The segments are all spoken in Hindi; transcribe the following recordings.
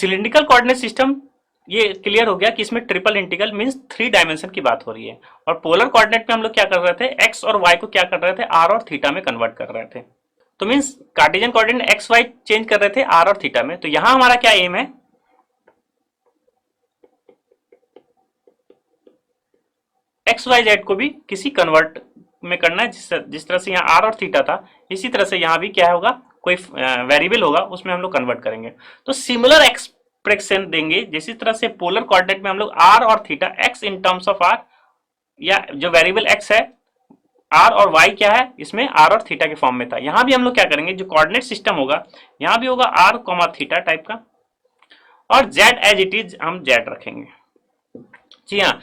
सिलिंड्रिकल कोऑर्डिनेट सिस्टम ये क्लियर हो गया कि इसमें ट्रिपल इंटीग्रल मींस 3 डायमेंशन की बात हो रही है। और पोलर कोऑर्डिनेट में हम लोग क्या कर रहे थे, एक्स और वाई को क्या कर रहे थे, आर और थीटा में कन्वर्ट कर रहे थे। तो means Cartesian coordinate X Y change कर रहे थे आर और थीटा में। तो यहां हमारा क्या एम है, एक्स वाई जेड को भी किसी कन्वर्ट में करना है, जिस तरह से यहाँ आर और थीटा था इसी तरह से यहाँ भी क्या होगा, कोई वेरिएबल होगा उसमें हम लोग कन्वर्ट करेंगे। तो सिमिलर एक्सप्रेशन देंगे जिस तरह से पोलर कोऑर्डिनेट में हम लोग आर और theta X in terms of R, या जो वेरिएबल एक्स है आर और वाई क्या है इसमें आर और थीटा के फॉर्म में था। यहां भी हम लोग क्या करेंगे, जो कोऑर्डिनेट सिस्टम होगा यहां भी होगा आर कॉमा थीटा टाइप का, और जेड एज इट इज हम जेड रखेंगे। जी हाँ,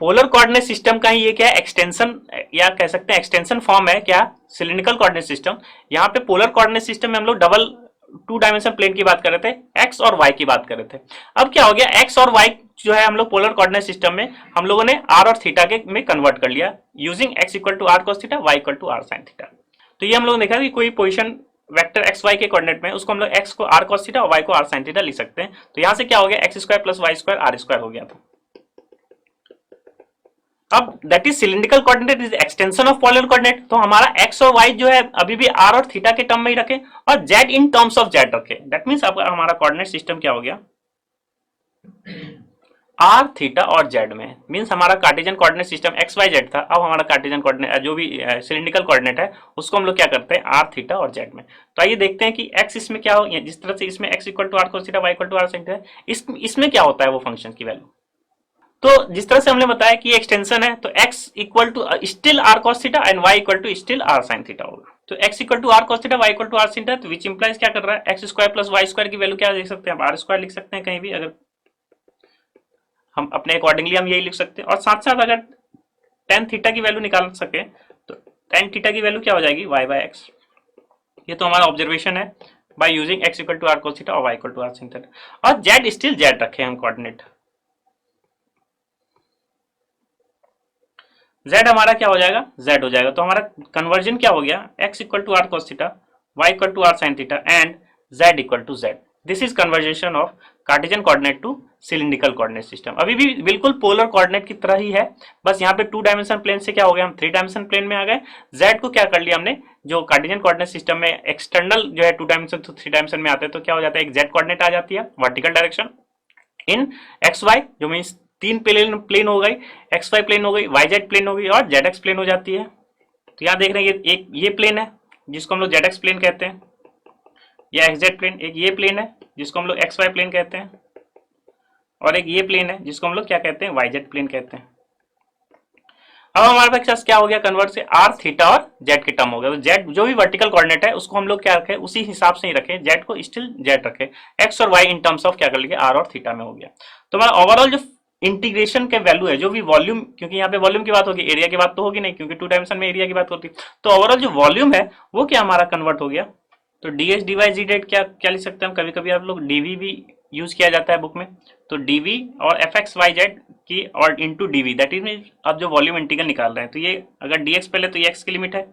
पोलर कोऑर्डिनेट सिस्टम का ही ये क्या है, एक्सटेंशन या कह सकते हैं एक्सटेंशन फॉर्म है क्या, सिलिंड्रिकल कोऑर्डिनेट सिस्टम। यहाँ पे पोलर कोऑर्डिनेट सिस्टम में हम लोग डबल 2 डायमेंशन प्लेन की बात कर रहे थे, एक्स और वाई की बात कर रहे थे। अब क्या हो गया, एक्स और वाई जो है हम लोग पोलर कोऑर्डिनेट सिस्टम में हम लोगों ने आर और थीटा के में कन्वर्ट कर लिया using X equal to R cos theta, Y equal to R sine theta. तो ये हम लोग ने देखा कि कोई पोजीशन वेक्टर एक्स वाई के कोऑर्डिनेट में उसको हम लोग एक्स को आर कॉस थीटा और वाई को आर साइन थीटा लिख सकते हैं। तो यहाँ से क्या हो गया, X square plus Y square R square हो गया था। अब that is cylindrical coordinate is extension of polar coordinate. तो हमारा एक्स और वाई जो है अभी भी आर और थीटा के टर्म में ही रखे और Z in terms of Z रखे। दैट मींस हमारा कोऑर्डिनेट सिस्टम क्या हो गया, आर थीटा और जेड में। मींस हमारा Cartesian coordinate system X Y Z था, अब हमारा कार्टेशियन कोऑर्डिनेट जो भी सिलिंड्रिकल कोऑर्डिनेट है उसको हम लोग क्या करते हैं, आर थीटा और जेड में। तो आइए देखते हैं कि एक्स इसमें क्या हो, जिस तरह से इसमें X equal to R cos theta, Y equal to R sine theta, इसमें क्या होता है वो फंक्शन की वैल्यू। तो जिस तरह से हमने बताया कि एक्सटेंशन है, तो x equal to still R cos theta and y equal to still R sine theta होगा। तो x equal to R cos theta, y equal to R sine theta, तो विच इंप्लाइज क्या कर रहा है, X square plus Y square की वैल्यू क्या लिख सकते हैं, आर स्क्वायर लिख सकते हैं कहीं भी, अगर हम अपने अकॉर्डिंगली हम यही लिख सकते हैं। और साथ साथ अगर टेन थीटा की वैल्यू निकाल सके तो टेन थीटा की वैल्यू क्या हो जाएगी, y बाय एक्स। ये तो हमारा ऑब्जर्वेशन है by using x equal to R cos theta और y equal to R sine theta. और z स्टिल z रखे हम कोऑर्डिनेट, z हमारा क्या हो जाएगा, z हो जाएगा। तो हमारा कन्वर्जन क्या हो गया, x equal to R cos theta, y equal to R sine theta and z equal to z। This is conversion of Cartesian coordinate to cylindrical coordinate system. अभी भी बिल्कुल पोलर कोऑर्डिनेट की तरह ही है, बस यहाँ पे 2 डायमेंशन प्लेन से क्या हो गया, हम 3 डायमेंशन प्लेन में आ गए। z को क्या कर लिया हमने, जो कार्टेशियन कोऑर्डिनेट सिस्टम में एक्सटर्नल जो है 2 डायमेंशन तो 3 डायमेंशन में आते हैं, तो क्या हो जाता है, एक z कोऑर्डिनेट आ जाती है vertical direction in X Y, जो मीन्स 3 प्लेन हो गई, एक्स वाई प्लेन हो गई, वाई जेड प्लेन हो गई और जेड एक्स प्लेन हो जाती है। तो यहाँ देख रहे हैं एक ये प्लेन है जिसको हम लोग जेड एक्स प्लेन कहते हैं, या एक्स जेड प्लेन, एक ये प्लेन है जिसको हम लोग एक्स वाई प्लेन कहते हैं, और एक ये प्लेन है जिसको हम लोग क्या कहते हैं, वाई जेड प्लेन कहते हैं। अब हमारे पास क्या हो गया, कन्वर्ट से आर थीटा और जेड के टर्म हो गया। तो जेड जो भी वर्टिकल कोऑर्डिनेट है उसको हम लोग क्या रखें, उसी हिसाब से ही रखें, जेड को स्टिल जेड रखें, एक्स और वाई इन टर्म्स ऑफ क्या कर लिए, आर और थीटा में हो गया। तो हमारा ओवरऑल जो इंटीग्रेशन के वैल्यू है, जो भी वॉल्यूम, क्योंकि यहाँ पे वॉल्यूम की बात होगी, एरिया की बात तो होगी नहीं, क्योंकि 2 डायमेंशन में एरिया की बात होती है। तो ओवरऑल जो वॉल्यूम है वो क्या हमारा कन्वर्ट हो गया। तो डी एच डी वाई जी डेट क्या क्या लिख सकते हैं हम, कभी कभी आप लोग डीवी भी यूज किया जाता है बुक में। तो डीवी और एफ एक्स वाई जेड की और इंटू डीवी, दैट इज अब जो वॉल्यूम इंटीग्रल निकाल रहे हैं, तो ये अगर डी एक्स पहले तो ये एक्स की लिमिट है,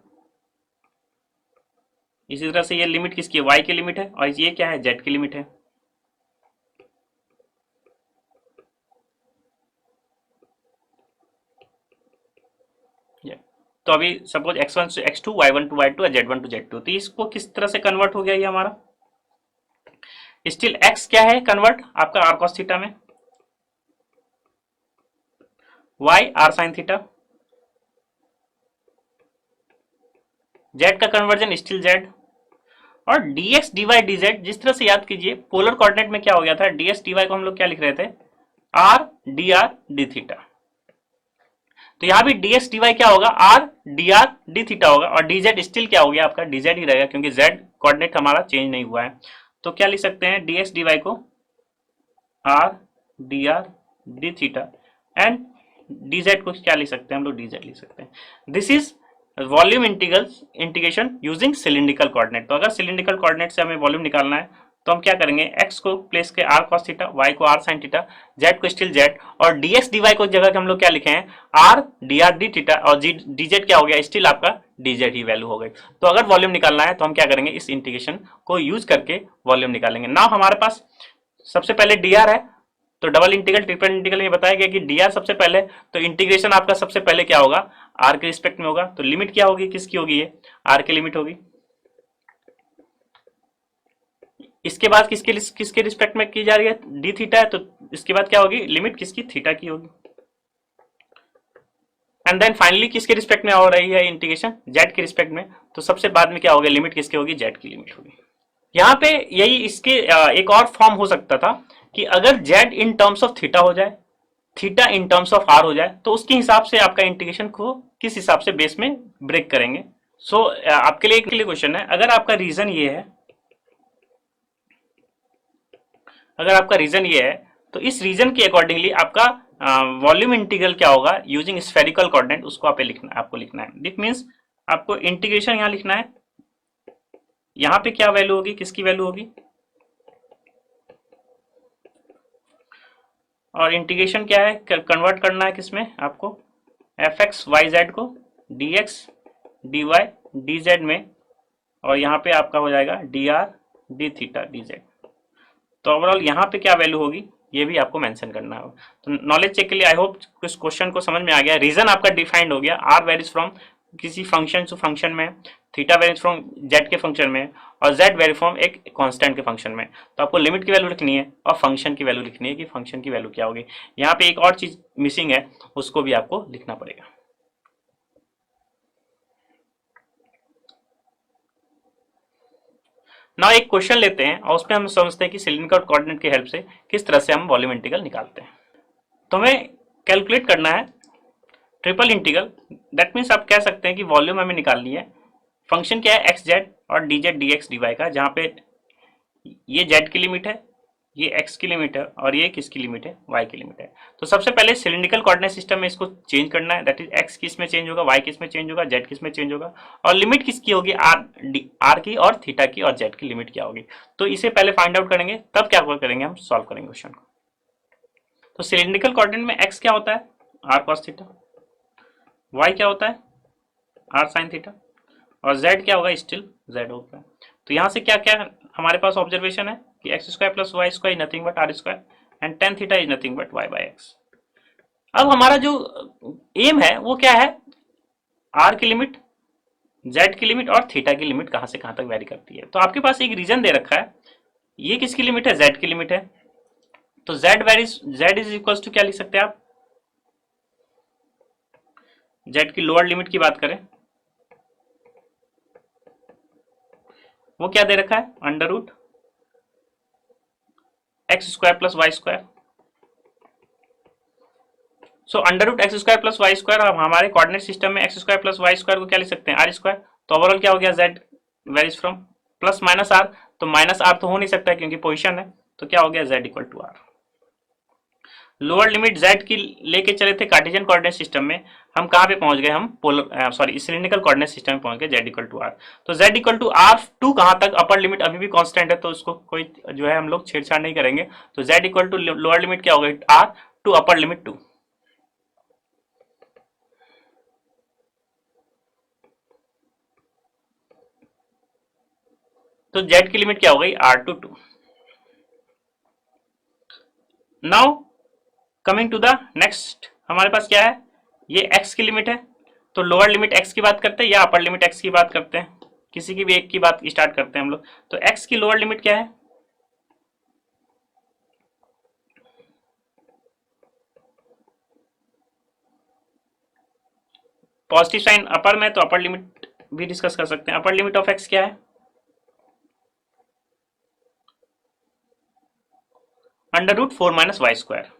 इसी तरह से ये लिमिट किसकी है, वाई की लिमिट है, और ये क्या है, जेड की लिमिट है। तो अभी सपोज x1 से x2, y1 टू y2 और z1 टू z2, तो इसको किस तरह से कन्वर्ट हो गया ये हमारा, स्टिल x क्या है कन्वर्ट आपका r cos थीटा में, y r sin theta, z का कन्वर्जन स्टिल z, और dx dy dz जिस तरह से याद कीजिए पोलर कोऑर्डिनेट में क्या हो गया था, dx dy को हम लोग क्या लिख रहे थे, r dr d थीटा। तो यहां भी dx dy क्या होगा, r dr d थीटा होगा, और dz स्टिल क्या हो गया आपका, dz ही रहेगा, क्योंकि z कोऑर्डिनेट हमारा चेंज नहीं हुआ है। तो क्या लिख सकते हैं, dx dy को r dr d theta and dz को क्या लिख सकते हैं हम लोग, dz लिख सकते हैं। This is volume integration using cylindrical coordinate. तो अगर सिलिंड्रिकल कोऑर्डिनेट से हमें वॉल्यूम निकालना है तो हम क्या करेंगे, x को प्लेस के r cos थीटा, y को r sin थीटा, z को स्टिल z, और dx dy को जगह के हम लोग क्या लिखे हैं, r dr d थीटा, और dz क्या हो गया, स्टिल आपका dz ही वैल्यू हो गई। तो अगर वॉल्यूम निकालना है तो हम क्या करेंगे, इस इंटीग्रेशन को यूज करके वॉल्यूम निकालेंगे। नाउ हमारे पास सबसे पहले dr है, तो डबल इंटीग्रल ट्रिपल इंटीग्रल में बताया गया कि dr सबसे पहले, तो इंटीग्रेशन आपका सबसे पहले क्या होगा, r के रिस्पेक्ट में होगा। तो लिमिट क्या होगी, किसकी होगी, ये r की लिमिट होगी। इसके बाद किसके रिस्पेक्ट में की जा रही है, डी थीटा है, तो इसके बाद क्या होगी, लिमिट किसकी, थीटा की होगी। एंड देन फाइनली किसके रिस्पेक्ट में हो रही है इंटीग्रेशन, जेड के रिस्पेक्ट में, तो सबसे बाद में क्या होगा, लिमिट किसकी होगी, जेड की लिमिट होगी। यहाँ पे यही इसके एक और फॉर्म हो सकता था कि अगर Z in terms of theta हो जाए, theta in terms of R हो जाए, तो उसके हिसाब से आपका इंटीग्रेशन को किस हिसाब से बेस में ब्रेक करेंगे। सो आपके लिए क्वेश्चन है, अगर आपका रीजन ये है, अगर आपका रीजन ये है, तो इस रीजन के अकॉर्डिंगली आपका वॉल्यूम इंटीग्रल क्या होगा यूजिंग स्फेरिकल कोऑर्डिनेट, उसको आपको लिखना है। दिट मीन्स आपको इंटीग्रेशन यहां लिखना है, यहां पे क्या वैल्यू होगी, किसकी वैल्यू होगी, और इंटीग्रेशन क्या है, कन्वर्ट करना है किसमें आपको, एफ एक्स वाई जेड को D X D Y D Z में, और यहाँ पे आपका हो जाएगा D R D theta D Z. तो ओवरऑल यहाँ पे क्या वैल्यू होगी, ये भी आपको मेंशन करना होगा। तो नॉलेज चेक के लिए आई होप इस क्वेश्चन को समझ में आ गया। रीजन आपका डिफाइंड हो गया, आर वेरीज फ्रॉम किसी फंक्शन टू फंक्शन में, थीटा वेरीज फ्रॉम जेड के फंक्शन में, और जेड वेरी फ्रॉम एक कांस्टेंट के फंक्शन में। तो आपको लिमिट की वैल्यू लिखनी है और फंक्शन की वैल्यू लिखनी है कि फंक्शन की वैल्यू क्या होगी। यहाँ पे एक और चीज मिसिंग है, उसको भी आपको लिखना पड़ेगा। ना एक क्वेश्चन लेते हैं और उसमें हम समझते हैं कि सिलिंड्रिकल कोऑर्डिनेट की हेल्प से किस तरह से हम वॉल्यूम इंटीग्रल निकालते हैं। तो हमें कैलकुलेट करना है ट्रिपल इंटीग्रल, दैट मीन्स आप कह सकते हैं कि वॉल्यूम हमें निकालनी है। फंक्शन क्या है, एक्स जेड और D Z D X D Y का, जहाँ पे ये जेड की लिमिट है, ये एक्स की लिमिट है, और ये किसकी लिमिट है, वाई की लिमिट है। तो सबसे पहले सिलिंड्रिकल कोऑर्डिनेट सिस्टम में इसको चेंज करना है, दैट इज एक्स किस में चेंज होगा, वाई किस में चेंज होगा, जेड किस में चेंज होगा, और लिमिट किसकी होगी, आर की और थीटा की, और जेड की लिमिट क्या होगी। तो इसे पहले फाइंड आउट करेंगे, तब क्या करेंगे, हम सॉल्व करेंगे क्वेश्चन को। तो सिलिंड्रिकल कोऑर्डिनेट में एक्स क्या होता है, आर कॉस थीटा, वाई क्या होता है, आर साइन थीटा, और जेड क्या होगा, स्टिल जेड होगा। तो यहाँ से क्या क्या हमारे पास ऑब्जर्वेशन है कि X square plus Y square nothing but R square and tan theta is nothing but Y by X. अब हमारा जो एम है वो क्या है, आर की लिमिट, जेड की लिमिट और थीटा की लिमिट कहां से कहां तक वेरी करती है। तो आपके पास एक रीजन दे रखा है, ये किसकी लिमिट है, जेड की लिमिट है। तो जेड इज इक्वल टू क्या लिख सकते हैं आप, जेड की लोअर लिमिट की बात करें, वो क्या दे रखा है, under root X square plus Y square. So under root X square plus Y square, अब हमारे कोऑर्डिनेट सिस्टम में X square plus Y square को क्या लिख सकते हैं, आर स्क्वायर। तो ओवरऑल क्या हो गया, Z varies from plus minus R, तो माइनस आर तो हो नहीं सकता क्योंकि पोजीशन है, तो क्या हो गया, Z equal to R. Lower limit Z की लेके चले थे कार्टेशियन कोऑर्डिनेट सिस्टम में, हम कहां पे पहुंच गए, हम पोलर सिलिंड्रिकल कोऑर्डिनेट सिस्टम में पहुंच गए, जेड इक्वल टू आर। तो Z equal to R to कहां तक, अपर लिमिट अभी भी कांस्टेंट है, तो उसको कोई जो है हम लोग छेड़छाड़ नहीं करेंगे। तो Z equal to lower limit क्या होगा, R to upper limit two. तो जेड की लिमिट क्या हो गई, R to two. Now coming to the next, हमारे पास क्या है, ये x की लिमिट है, तो लोअर लिमिट x की बात करते हैं या अपर लिमिट x की बात करते हैं, किसी की भी एक की बात स्टार्ट करते हैं हम लोग। तो x की लोअर लिमिट क्या है, पॉजिटिव साइन अपर में, तो अपर लिमिट भी डिस्कस कर सकते हैं। अपर लिमिट ऑफ x क्या है, under root 4 minus Y square.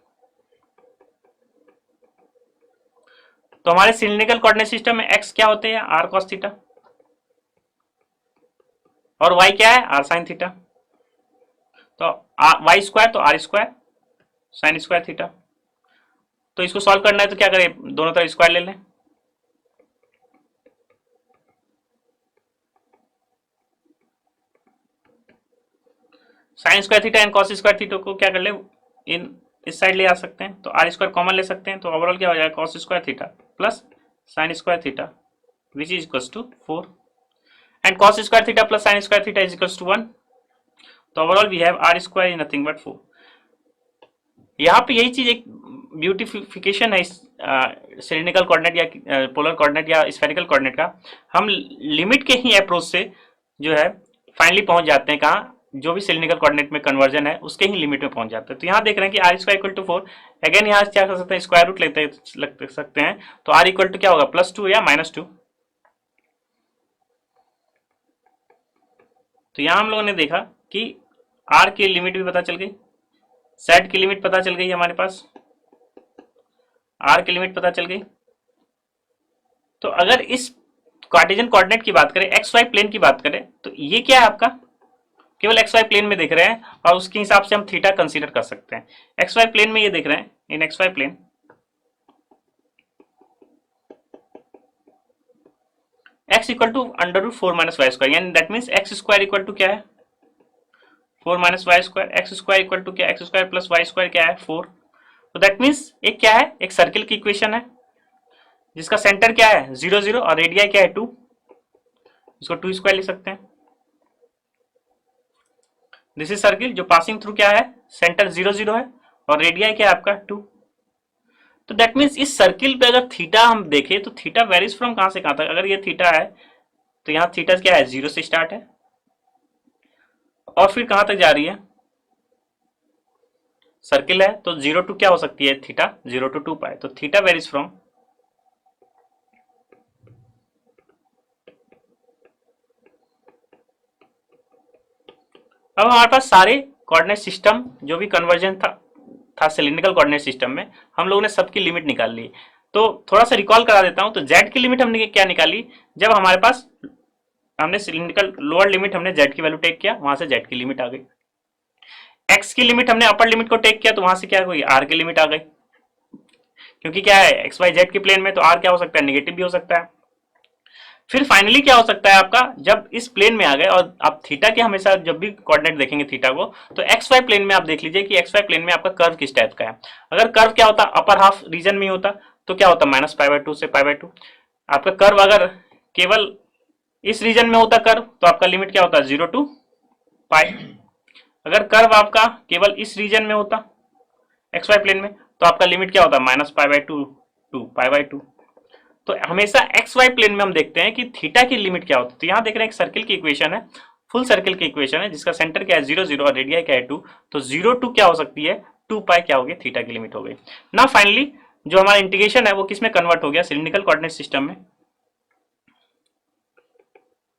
तो हमारे सिलिंड्रिकल कोऑर्डिनेट सिस्टम में x क्या होते हैं, आर कॉस थीटा, और y क्या है, आर साइन थीटा। तो वाई स्क्वायर तो R square sine square theta. तो इसको सॉल्व करना है तो क्या करें, दोनों तरफ स्क्वायर ले लें। Sign square theta and cos square theta को क्या कर ले, इन इस साइड ले आ सकते हैं, तो आर स्क्वायर कॉमन ले सकते हैं। तो ओवरऑल क्या हो जाएगा, cos square theta plus sine square theta which is equal to 4 and cos square theta plus sine square theta is equal to 1। तो overall we have R square is nothing but 4। यहाँ पे यही चीज एक ब्यूटिफिकेशन है इस सिलिंड्रिकल कोऑर्डिनेट या पोलर कोऑर्डिनेट या स्फेरिकल कोऑर्डिनेट का। हम लिमिट के ही अप्रोच से जो है फाइनली पहुंच जाते हैं कहाँ, जो भी सिलिंड्रिकल कोऑर्डिनेट में कन्वर्जन है उसके ही लिमिट में पहुंच जाते हैं। तो यहाँ देख रहे हैं कि R square equal to 4, again यहाँ क्या कर सकते हैं, स्क्वायर रूट लग सकते हैं। तो आर इक्वल टू क्या होगा, +2 या -2। तो यहाँ हम लोगों ने देखा कि आर की लिमिट भी पता चल गई, सेट की लिमिट पता चल गई हमारे पास, आर की लिमिट पता चल गई। तो अगर इस कार्टेशियन कोऑर्डिनेट की बात करें, एक्स वाई प्लेन की बात करें, तो ये क्या है आपका, केवल एक्स वाई प्लेन में देख रहे हैं और उसके हिसाब से हम थीटा कंसीडर कर सकते हैं। एक्स वाई प्लेन में ये देख रहे हैं, इन X Y plane x equal to √4 - y square, यानी that means X square equal to क्या है 4 - y square, X square equal to क्या, X square plus Y square क्या है 4। तो दैट मीन्स एक क्या है, एक सर्किल की इक्वेशन है जिसका सेंटर क्या है 0 0 और रेडियाई क्या है 2, इसको 2 स्क्वायर लिख सकते हैं। दिस इज सर्किल जो पासिंग थ्रू क्या है, सेंटर 0 0 है और रेडियाई क्या है आपका 2। तो दैट मीन्स इस सर्किल पे अगर थीटा हम देखें तो थीटा वेरीज फ्रॉम कहां से कहां तक, अगर ये थीटा है तो यहाँ थीटा क्या है 0 से स्टार्ट है और फिर कहां तक जा रही है, सर्किल है तो 0 to क्या हो सकती है थीटा, 0 to 2 पाई। तो थीटा वेरीज फ्रॉम, अब हमारे पास सारे कोऑर्डिनेट सिस्टम जो भी कन्वर्जन था सिलिंड्रिकल कोऑर्डिनेट सिस्टम में, हम लोगों ने सबकी लिमिट निकाल ली। तो थोड़ा सा रिकॉल करा देता हूं, तो z की लिमिट हमने क्या निकाली, जब हमारे पास हमने सिलिंड्रिकल लोअर लिमिट हमने z की वैल्यू टेक किया, वहां से z की लिमिट आ गई। x की लिमिट हमने अपर लिमिट को टेक किया तो वहां से क्या हुई, r की लिमिट आ गई, क्योंकि क्या है एक्स वाई जेड के प्लेन में, तो r क्या हो सकता है, नेगेटिव भी हो सकता है। फिर फाइनली क्या हो सकता है आपका, जब इस प्लेन में आ गए और आप थीटा के हमेशा जब भी कोऑर्डिनेट देखेंगे थीटा को, तो एक्स वाई प्लेन में आप देख लीजिए कि एक्स वाई प्लेन में आपका कर्व किस टाइप का है। अगर कर्व क्या होता अपर हाफ रीजन में होता तो क्या होता -π/2 से π/2। आपका कर्व अगर केवल इस रीजन में होता कर्व तो आपका लिमिट क्या होता 0 to π। अगर कर्व आपका केवल इस रीजन में होता एक्स वाई प्लेन में तो आपका लिमिट क्या होता -π/2 to π/2। तो हमेशा एक्स वाई प्लेन में हम देखते हैं कि थीटा की लिमिट क्या होती है। तो यहाँ देख रहे हैं एक सर्किल की इक्वेशन है, फुल सर्किल की इक्वेशन है जिसका सेंटर क्या है 0 0 और रेडियाई क्या है 2। तो 0 to क्या हो सकती है 2 पाई क्या हो गई, थीटा की लिमिट हो गई ना। फाइनली जो हमारा इंटीग्रेशन है वो किसमें कन्वर्ट हो गया, सिलिंड्रिकल कोऑर्डिनेट सिस्टम में।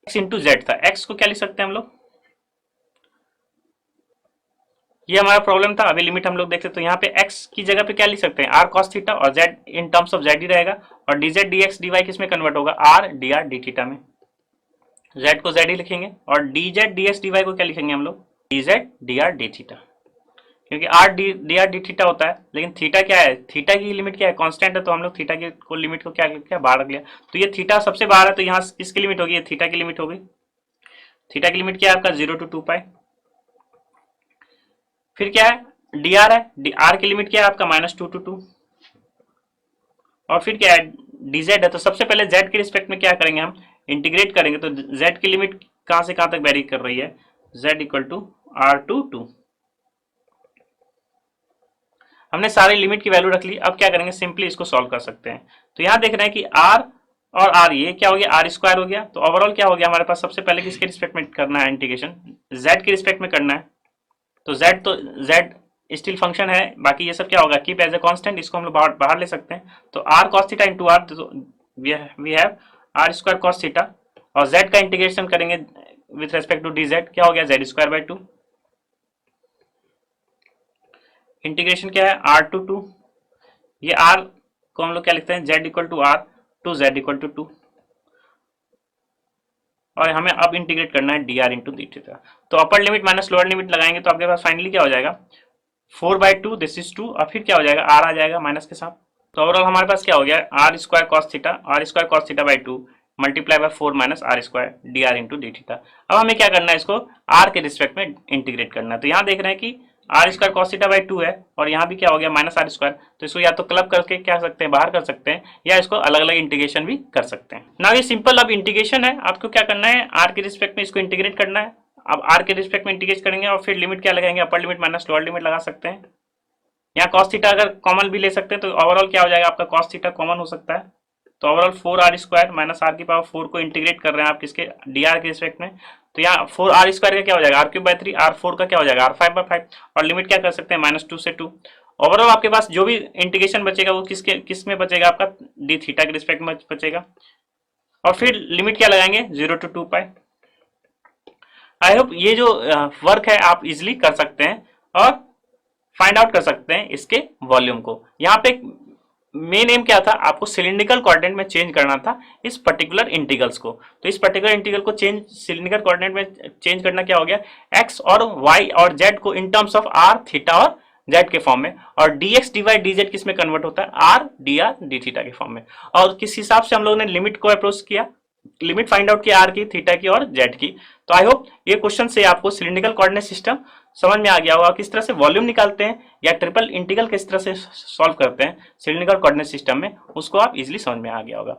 x इंटू जेड था, x को क्या लिख सकते हैं हम लोग, ये हमारा प्रॉब्लम था। अभी लिमिट हम लोग देखते तो यहाँ पे x की जगह पे क्या लिख सकते हैं r cos थीटा और z in terms of z ही रहेगा और dz dx dy किसमें कन्वर्ट होगा r dr d थीटा में, z को z ही लिखेंगे और dz dx dy को क्या लिखेंगे हम लोग dz dr d थीटा, क्योंकि r dr d थीटा होता है। लेकिन थीटा क्या है, थीटा की लिमिट क्या है कांस्टेंट है, तो हम लोग थीटा की को लिमिट को क्या किया बाहर रख लिया। तो ये थीटा सबसे बाहर है तो यहाँ किसकी लिमिट होगी, थीटा की लिमिट होगी। थीटा की लिमिट क्या है आपका 0 to 2 पाई। फिर क्या है dr है, r की लिमिट क्या है आपका -2 to 2 और फिर क्या है dz है। तो सबसे पहले z के रिस्पेक्ट में क्या करेंगे हम इंटीग्रेट करेंगे, तो z की लिमिट कहां से कहां तक वेरी कर रही है, z equal to r to 2। हमने सारे लिमिट की वैल्यू रख ली। अब क्या करेंगे सिंपली इसको सॉल्व कर सकते हैं। तो यहां देख रहे हैं कि r और r ये क्या हो गया आर स्क्वायर हो गया। तो ओवरऑल क्या हो गया हमारे पास, सबसे पहले किसके रिस्पेक्ट में करना है इंटीग्रेशन, z के रिस्पेक्ट में करना है। तो z स्टिल फंक्शन है, बाकी ये सब क्या होगा कीप एज ए कांस्टेंट, इसको हम लोग बाहर ले सकते हैं। तो r cos theta into r, तो we have r square cos theta और z का इंटीग्रेशन करेंगे विथ रेस्पेक्ट टू dz, क्या हो गया z स्क्वायर बाई 2। इंटीग्रेशन क्या है r to 2, ये r को हम लोग क्या लिखते हैं z equal to r to z equal to 2 और हमें अब इंटीग्रेट करना है dr इंटू डी थीटा। तो upper limit minus lower limit लगाएंगे तो आपके पास फाइनली क्या हो जाएगा 4/2, दिस इज 2 और फिर क्या हो जाएगा r आ जाएगा माइनस के साथ। तो ओवरऑल हमारे पास क्या हो गया r square cos theta by 2 multiply by 4 minus r square dr into D theta. अब हमें क्या करना है इसको r के रिस्पेक्ट में इंटीग्रेट करना है। तो यहाँ देख रहे हैं कि r square cos theta by 2 है और यहाँ भी क्या हो गया माइनस r स्क्वायर, तो इसको या तो क्लब करके क्या सकते हैं बाहर कर सकते हैं या इसको अलग अलग इंटीग्रेशन भी कर सकते हैं ना। ये सिंपल अब इंटीग्रेशन है, आपको क्या करना है r के रिस्पेक्ट में इसको इंटीग्रेट करना है। अब r के रिस्पेक्ट में इंटीग्रेट करेंगे और फिर लिमिट क्या लगाएंगे अपर लिमिट माइनस लोअर लिमिट लगा सकते हैं यहाँ cos थीटा अगर कॉमन भी ले सकते हैं तो ओवरऑल क्या हो जाएगा आपका, cos थीटा कॉमन हो सकता है, तो ओवरऑल 4r² माइनस r की पावर 4 को इंटीग्रेट कर रहे हैं आप किसके, dr के रिस्पेक्ट में, तो यहाँ 4r² का क्या हो जाएगा r³/3, r4 का क्या हो जाएगा r5/5, और लिमिट क्या कर सकते हैं -2 से 2। ओवरऑल आपके पास जो भी इंटीग्रेशन बचेगा वो किस में बचेगा आपका, d थीटा के रिस्पेक्ट में बचेगा, और फिर लिमिट क्या लगाएंगे 0 to 2π। आई होप ये जो वर्क है आप इजिली कर सकते हैं और फाइंड आउट कर सकते हैं इसके वॉल्यूम को। यहाँ पे मेन एम क्या था, आपको सिलिंड्रिकल कोऑर्डिनेट में चेंज करना था इस पर्टिकुलर इंटीग्रल्स को। तो इस पर्टिकुलर इंटीग्रल को चेंज सिलिंड्रिकल कोऑर्डिनेट में चेंज करना क्या हो गया, x और y और z को इन टर्म्स ऑफ r थीटा और z के फॉर्म में, और dx dy dz किस में कन्वर्ट होता है, r dr d थीटा के फॉर्म में। और किस हिसाब से हम लोगों ने लिमिट को अप्रोच किया, लिमिट फाइंड आउट किया r की, थीटा की और z की। तो आई होप ये क्वेश्चन से आपको सिलिंड्रिकल कोऑर्डिनेट सिस्टम समझ में आ गया होगा, किस तरह से वॉल्यूम निकालते हैं या ट्रिपल इंटीग्रल किस तरह से सॉल्व करते हैं सिलिंड्रिकल कोऑर्डिनेट सिस्टम में, उसको आप इजीली समझ में आ गया होगा।